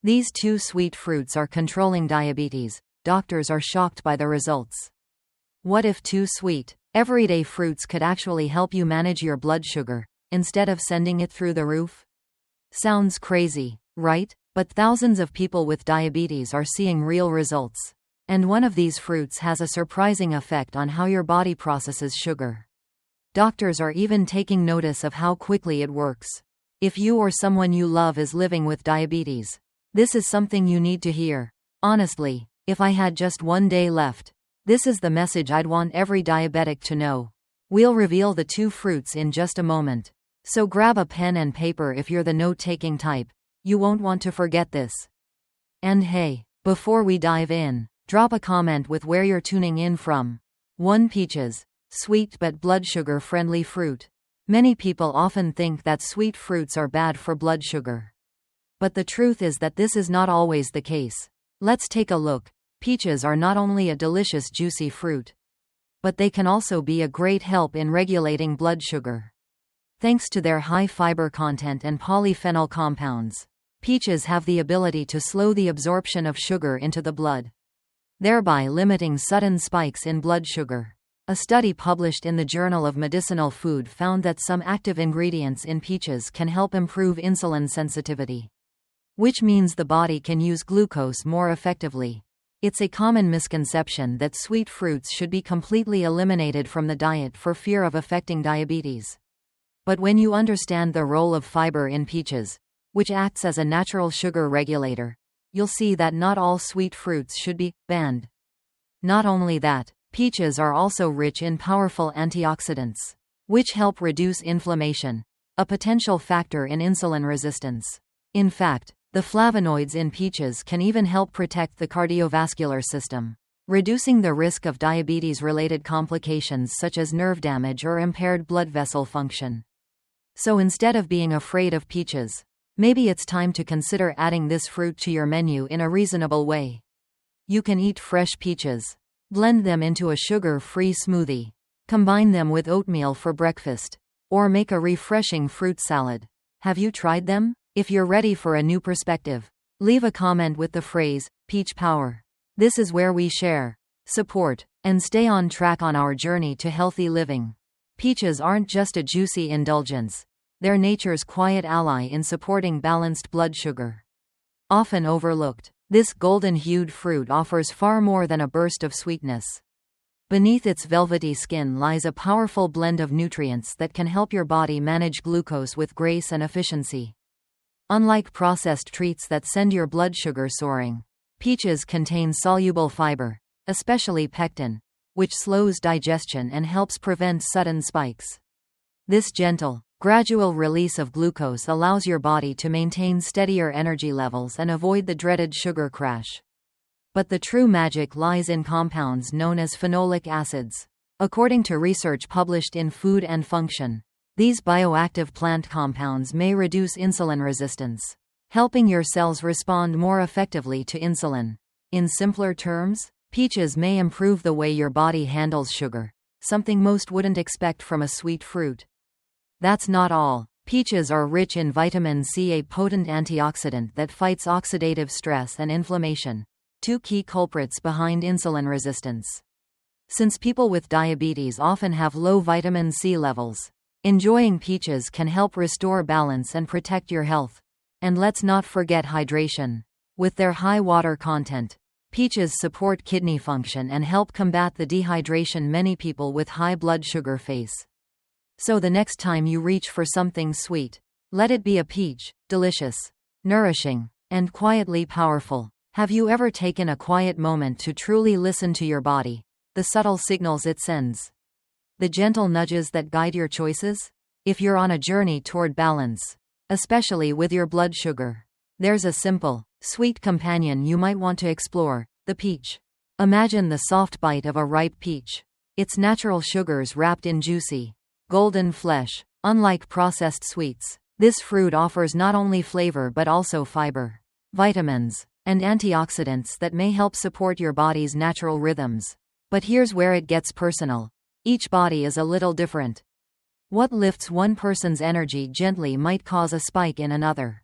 These two sweet fruits are controlling diabetes. Doctors are shocked by the results. What if too sweet, everyday fruits could actually help you manage your blood sugar, instead of sending it through the roof? Sounds crazy, right? But thousands of people with diabetes are seeing real results. And one of these fruits has a surprising effect on how your body processes sugar. Doctors are even taking notice of how quickly it works. If you or someone you love is living with diabetes, this is something you need to hear. Honestly, if I had just one day left, this is the message I'd want every diabetic to know. We'll reveal the two fruits in just a moment. So grab a pen and paper if you're the note-taking type. You won't want to forget this. And hey, before we dive in, drop a comment with where you're tuning in from. 1. Peaches. Sweet but blood sugar-friendly fruit. Many people often think that sweet fruits are bad for blood sugar. But the truth is that this is not always the case. Let's take a look. Peaches are not only a delicious juicy fruit, but they can also be a great help in regulating blood sugar. Thanks to their high fiber content and polyphenol compounds, peaches have the ability to slow the absorption of sugar into the blood, thereby limiting sudden spikes in blood sugar. A study published in the Journal of Medicinal Food found that some active ingredients in peaches can help improve insulin sensitivity, which means the body can use glucose more effectively. It's a common misconception that sweet fruits should be completely eliminated from the diet for fear of affecting diabetes. But when you understand the role of fiber in peaches, which acts as a natural sugar regulator, you'll see that not all sweet fruits should be banned. Not only that, peaches are also rich in powerful antioxidants, which help reduce inflammation, a potential factor in insulin resistance. In fact, the flavonoids in peaches can even help protect the cardiovascular system, reducing the risk of diabetes-related complications such as nerve damage or impaired blood vessel function. So instead of being afraid of peaches, maybe it's time to consider adding this fruit to your menu in a reasonable way. You can eat fresh peaches, blend them into a sugar-free smoothie, combine them with oatmeal for breakfast, or make a refreshing fruit salad. Have you tried them? If you're ready for a new perspective, leave a comment with the phrase, Peach Power. This is where we share, support, and stay on track on our journey to healthy living. Peaches aren't just a juicy indulgence, they're nature's quiet ally in supporting balanced blood sugar. Often overlooked, this golden-hued fruit offers far more than a burst of sweetness. Beneath its velvety skin lies a powerful blend of nutrients that can help your body manage glucose with grace and efficiency. Unlike processed treats that send your blood sugar soaring, peaches contain soluble fiber, especially pectin, which slows digestion and helps prevent sudden spikes. This gentle, gradual release of glucose allows your body to maintain steadier energy levels and avoid the dreaded sugar crash. But the true magic lies in compounds known as phenolic acids. According to research published in Food and Function, these bioactive plant compounds may reduce insulin resistance, helping your cells respond more effectively to insulin. In simpler terms, peaches may improve the way your body handles sugar, something most wouldn't expect from a sweet fruit. That's not all. Peaches are rich in vitamin C, a potent antioxidant that fights oxidative stress and inflammation, two key culprits behind insulin resistance. Since people with diabetes often have low vitamin C levels, enjoying peaches can help restore balance and protect your health. And let's not forget hydration. With their high water content, peaches support kidney function and help combat the dehydration many people with high blood sugar face. So the next time you reach for something sweet, let it be a peach, delicious, nourishing, and quietly powerful. Have you ever taken a quiet moment to truly listen to your body, the subtle signals it sends, the gentle nudges that guide your choices? If you're on a journey toward balance, especially with your blood sugar, there's a simple, sweet companion you might want to explore: the peach. Imagine the soft bite of a ripe peach, its natural sugars wrapped in juicy, golden flesh. Unlike processed sweets, this fruit offers not only flavor but also fiber, vitamins, and antioxidants that may help support your body's natural rhythms. But here's where it gets personal. Each body is a little different. What lifts one person's energy gently might cause a spike in another.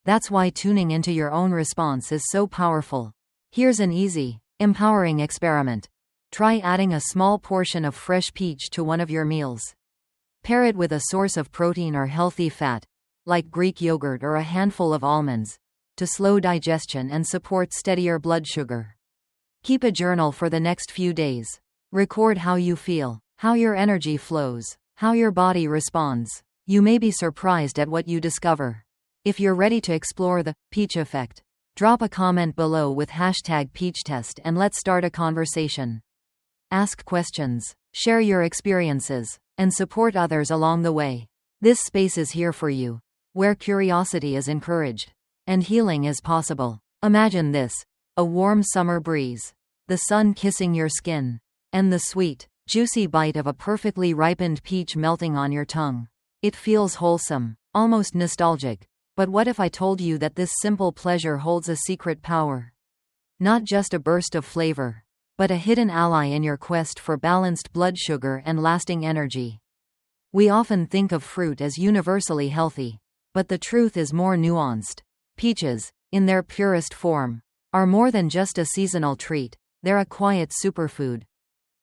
That's why tuning into your own response is so powerful. Here's an easy, empowering experiment. Try adding a small portion of fresh peach to one of your meals. Pair it with a source of protein or healthy fat, like Greek yogurt or a handful of almonds, to slow digestion and support steadier blood sugar. Keep a journal for the next few days. Record how you feel, how your energy flows, how your body responds. You may be surprised at what you discover. If you're ready to explore the peach effect, drop a comment below with #PeachTest and let's start a conversation. Ask questions, share your experiences, and support others along the way. This space is here for you, where curiosity is encouraged and healing is possible. Imagine this: a warm summer breeze, the sun kissing your skin, and the sweet, juicy bite of a perfectly ripened peach melting on your tongue. It feels wholesome, almost nostalgic. But what if I told you that this simple pleasure holds a secret power? Not just a burst of flavor, but a hidden ally in your quest for balanced blood sugar and lasting energy. We often think of fruit as universally healthy, but the truth is more nuanced. Peaches, in their purest form, are more than just a seasonal treat. They're a quiet superfood.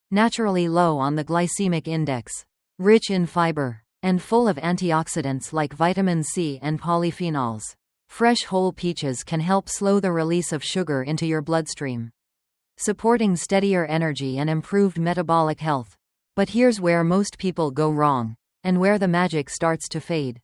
Naturally low on the glycemic index, rich in fiber, and full of antioxidants like vitamin C and polyphenols. Fresh whole peaches can help slow the release of sugar into your bloodstream, supporting steadier energy and improved metabolic health. But here's where most people go wrong, and where the magic starts to fade.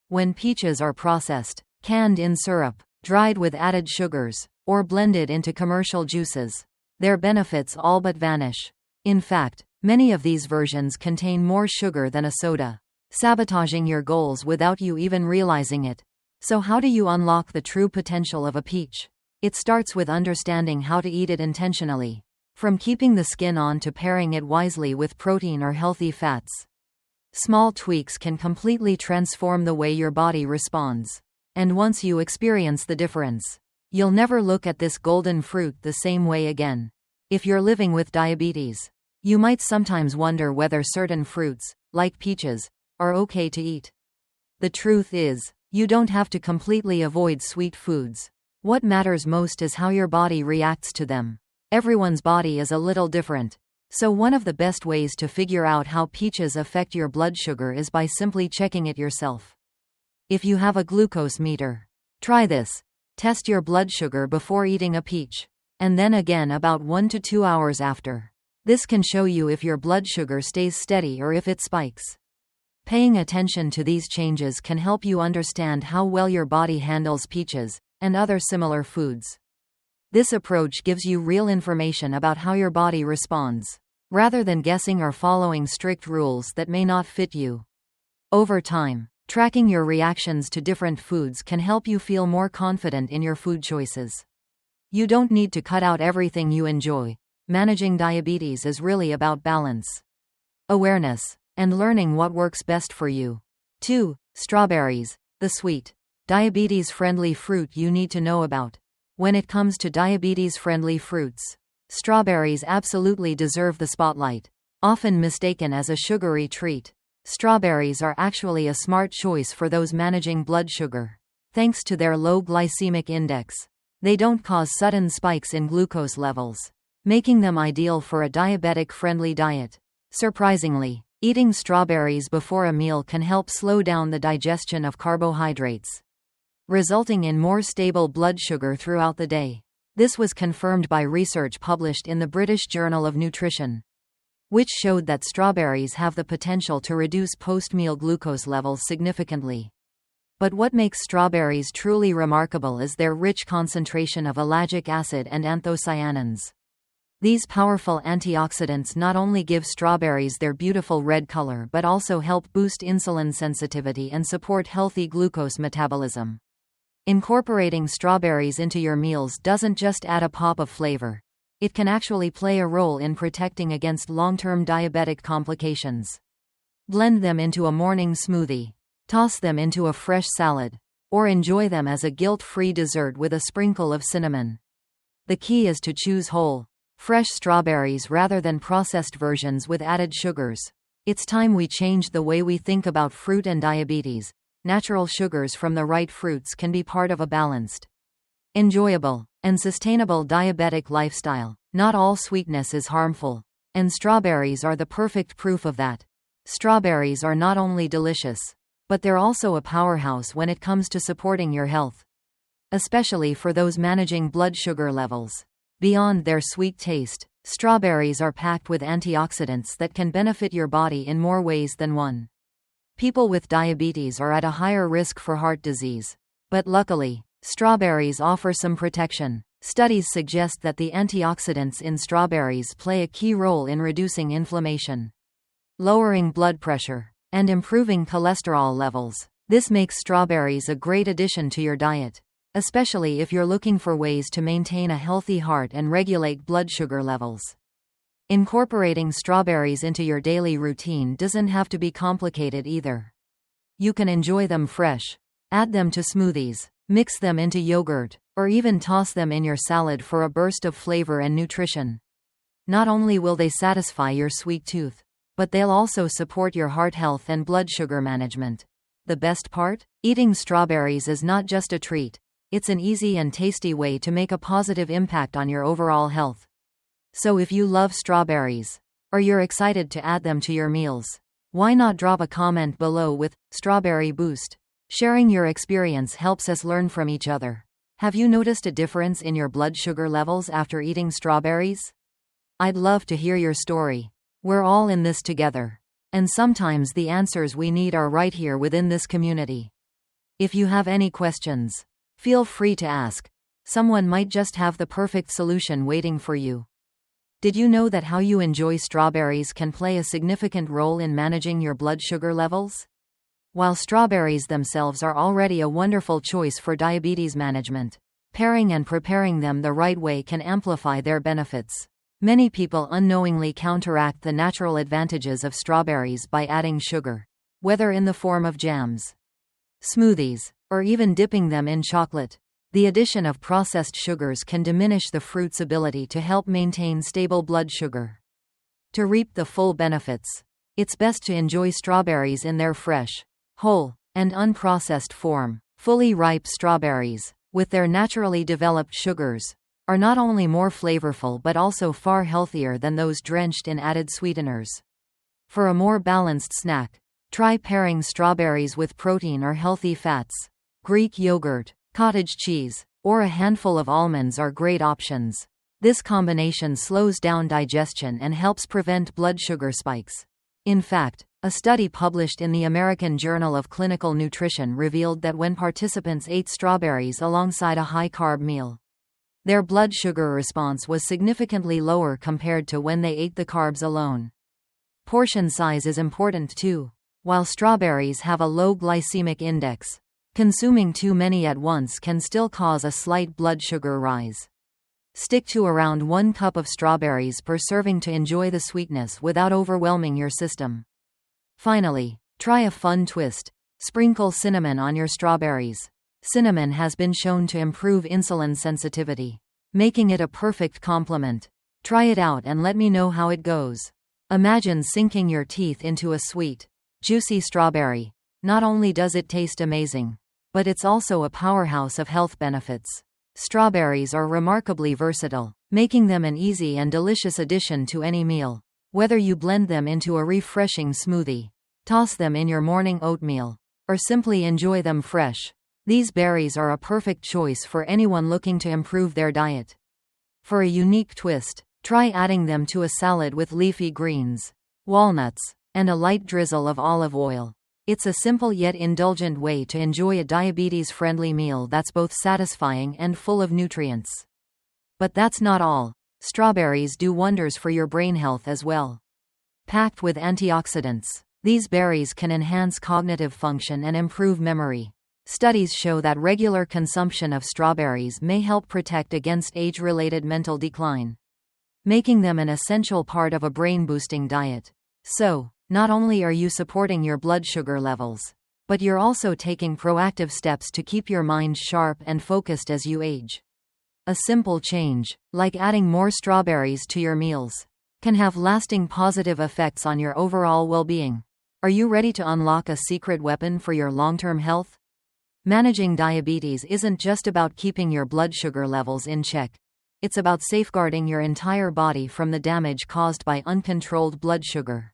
When peaches are processed, canned in syrup, dried with added sugars, or blended into commercial juices, their benefits all but vanish. In fact, many of these versions contain more sugar than a soda, sabotaging your goals without you even realizing it. So how do you unlock the true potential of a peach? It starts with understanding how to eat it intentionally. From keeping the skin on to pairing it wisely with protein or healthy fats. Small tweaks can completely transform the way your body responds. And once you experience the difference, you'll never look at this golden fruit the same way again. If you're living with diabetes, you might sometimes wonder whether certain fruits, like peaches, are okay to eat. The truth is, you don't have to completely avoid sweet foods. What matters most is how your body reacts to them. Everyone's body is a little different. So one of the best ways to figure out how peaches affect your blood sugar is by simply checking it yourself. If you have a glucose meter, try this. Test your blood sugar before eating a peach, and then again about 1 to 2 hours after. This can show you if your blood sugar stays steady or if it spikes. Paying attention to these changes can help you understand how well your body handles peaches and other similar foods. This approach gives you real information about how your body responds, rather than guessing or following strict rules that may not fit you. Over time, tracking your reactions to different foods can help you feel more confident in your food choices. You don't need to cut out everything you enjoy. Managing diabetes is really about balance, awareness, and learning what works best for you. 2. Strawberries, the sweet, diabetes-friendly fruit you need to know about. When it comes to diabetes-friendly fruits, strawberries absolutely deserve the spotlight. Often mistaken as a sugary treat, strawberries are actually a smart choice for those managing blood sugar. Thanks to their low glycemic index, they don't cause sudden spikes in glucose levels, making them ideal for a diabetic-friendly diet. Surprisingly, eating strawberries before a meal can help slow down the digestion of carbohydrates, resulting in more stable blood sugar throughout the day. This was confirmed by research published in the British Journal of Nutrition, which showed that strawberries have the potential to reduce post-meal glucose levels significantly. But what makes strawberries truly remarkable is their rich concentration of ellagic acid and anthocyanins. These powerful antioxidants not only give strawberries their beautiful red color but also help boost insulin sensitivity and support healthy glucose metabolism. Incorporating strawberries into your meals doesn't just add a pop of flavor. It can actually play a role in protecting against long-term diabetic complications. Blend them into a morning smoothie, toss them into a fresh salad, or enjoy them as a guilt-free dessert with a sprinkle of cinnamon. The key is to choose whole, fresh strawberries rather than processed versions with added sugars. It's time we change the way we think about fruit and diabetes. natural sugars from the right fruits can be part of a balanced, enjoyable, and sustainable diabetic lifestyle. Not all sweetness is harmful, and strawberries are the perfect proof of that. Strawberries are not only delicious, but they're also a powerhouse when it comes to supporting your health, especially for those managing blood sugar levels. Beyond their sweet taste, strawberries are packed with antioxidants that can benefit your body in more ways than one. People with diabetes are at a higher risk for heart disease, but luckily, strawberries offer some protection. Studies suggest that the antioxidants in strawberries play a key role in reducing inflammation, lowering blood pressure, and improving cholesterol levels. This makes strawberries a great addition to your diet, especially if you're looking for ways to maintain a healthy heart and regulate blood sugar levels. Incorporating strawberries into your daily routine doesn't have to be complicated either. You can enjoy them fresh, add them to smoothies, mix them into yogurt, or even toss them in your salad for a burst of flavor and nutrition. Not only will they satisfy your sweet tooth, but they'll also support your heart health and blood sugar management. The best part? Eating strawberries is not just a treat, it's an easy and tasty way to make a positive impact on your overall health. So if you love strawberries, or you're excited to add them to your meals, why not drop a comment below with "Strawberry Boost"? Sharing your experience helps us learn from each other. Have you noticed a difference in your blood sugar levels after eating strawberries? I'd love to hear your story. We're all in this together, and sometimes the answers we need are right here within this community. If you have any questions, feel free to ask. Someone might just have the perfect solution waiting for you. Did you know that how you enjoy strawberries can play a significant role in managing your blood sugar levels? While strawberries themselves are already a wonderful choice for diabetes management, pairing and preparing them the right way can amplify their benefits. Many people unknowingly counteract the natural advantages of strawberries by adding sugar, whether in the form of jams, smoothies, or even dipping them in chocolate. The addition of processed sugars can diminish the fruit's ability to help maintain stable blood sugar. To reap the full benefits, it's best to enjoy strawberries in their fresh, whole, and unprocessed form. Fully ripe strawberries, with their naturally developed sugars, are not only more flavorful but also far healthier than those drenched in added sweeteners. For a more balanced snack, try pairing strawberries with protein or healthy fats. Greek yogurt, cottage cheese, or a handful of almonds are great options. This combination slows down digestion and helps prevent blood sugar spikes. In fact, a study published in the American Journal of Clinical Nutrition revealed that when participants ate strawberries alongside a high-carb meal, their blood sugar response was significantly lower compared to when they ate the carbs alone. Portion size is important too. While strawberries have a low glycemic index, consuming too many at once can still cause a slight blood sugar rise. Stick to around 1 cup of strawberries per serving to enjoy the sweetness without overwhelming your system. Finally, try a fun twist. Sprinkle cinnamon on your strawberries. Cinnamon has been shown to improve insulin sensitivity, making it a perfect complement. Try it out and let me know how it goes. Imagine sinking your teeth into a sweet, juicy strawberry. Not only does it taste amazing, but it's also a powerhouse of health benefits. Strawberries are remarkably versatile, making them an easy and delicious addition to any meal. Whether you blend them into a refreshing smoothie, toss them in your morning oatmeal, or simply enjoy them fresh, these berries are a perfect choice for anyone looking to improve their diet. For a unique twist, try adding them to a salad with leafy greens, walnuts, and a light drizzle of olive oil. It's a simple yet indulgent way to enjoy a diabetes-friendly meal that's both satisfying and full of nutrients. But that's not all. Strawberries do wonders for your brain health as well. Packed with antioxidants, these berries can enhance cognitive function and improve memory. Studies show that regular consumption of strawberries may help protect against age-related mental decline, making them an essential part of a brain-boosting diet. So, not only are you supporting your blood sugar levels, but you're also taking proactive steps to keep your mind sharp and focused as you age. A simple change, like adding more strawberries to your meals, can have lasting positive effects on your overall well-being. Are you ready to unlock a secret weapon for your long-term health? Managing diabetes isn't just about keeping your blood sugar levels in check. It's about safeguarding your entire body from the damage caused by uncontrolled blood sugar.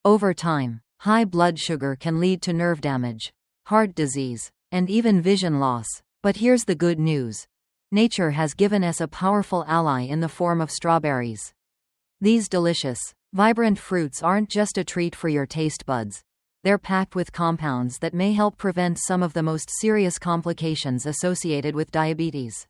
Over time, high blood sugar can lead to nerve damage, heart disease, and even vision loss. But here's the good news. Nature has given us a powerful ally in the form of strawberries. These delicious, vibrant fruits aren't just a treat for your taste buds. They're packed with compounds that may help prevent some of the most serious complications associated with diabetes.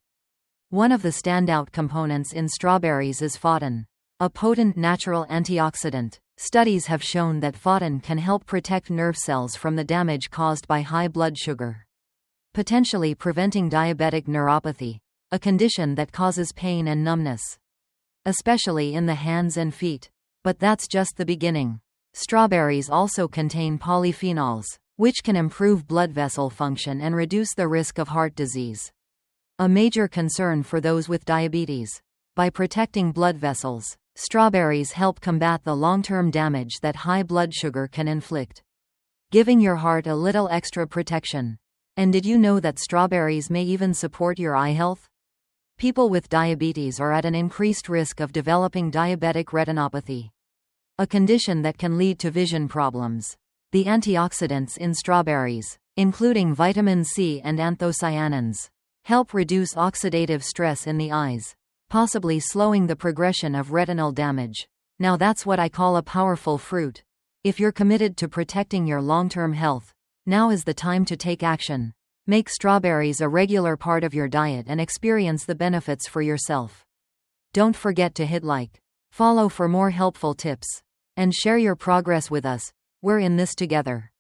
One of the standout components in strawberries is phytin, a potent natural antioxidant. Studies have shown that phytin can help protect nerve cells from the damage caused by high blood sugar, potentially preventing diabetic neuropathy, a condition that causes pain and numbness, especially in the hands and feet. But that's just the beginning. Strawberries also contain polyphenols, which can improve blood vessel function and reduce the risk of heart disease, a major concern for those with diabetes. By protecting blood vessels, strawberries help combat the long-term damage that high blood sugar can inflict, giving your heart a little extra protection. And did you know that strawberries may even support your eye health? People with diabetes are at an increased risk of developing diabetic retinopathy, a condition that can lead to vision problems. The antioxidants in strawberries, including vitamin C and anthocyanins, help reduce oxidative stress in the eyes, possibly slowing the progression of retinal damage. Now that's what I call a powerful fruit. If you're committed to protecting your long-term health, now is the time to take action. Make strawberries a regular part of your diet and experience the benefits for yourself. Don't forget to hit like, follow for more helpful tips, and share your progress with us. We're in this together.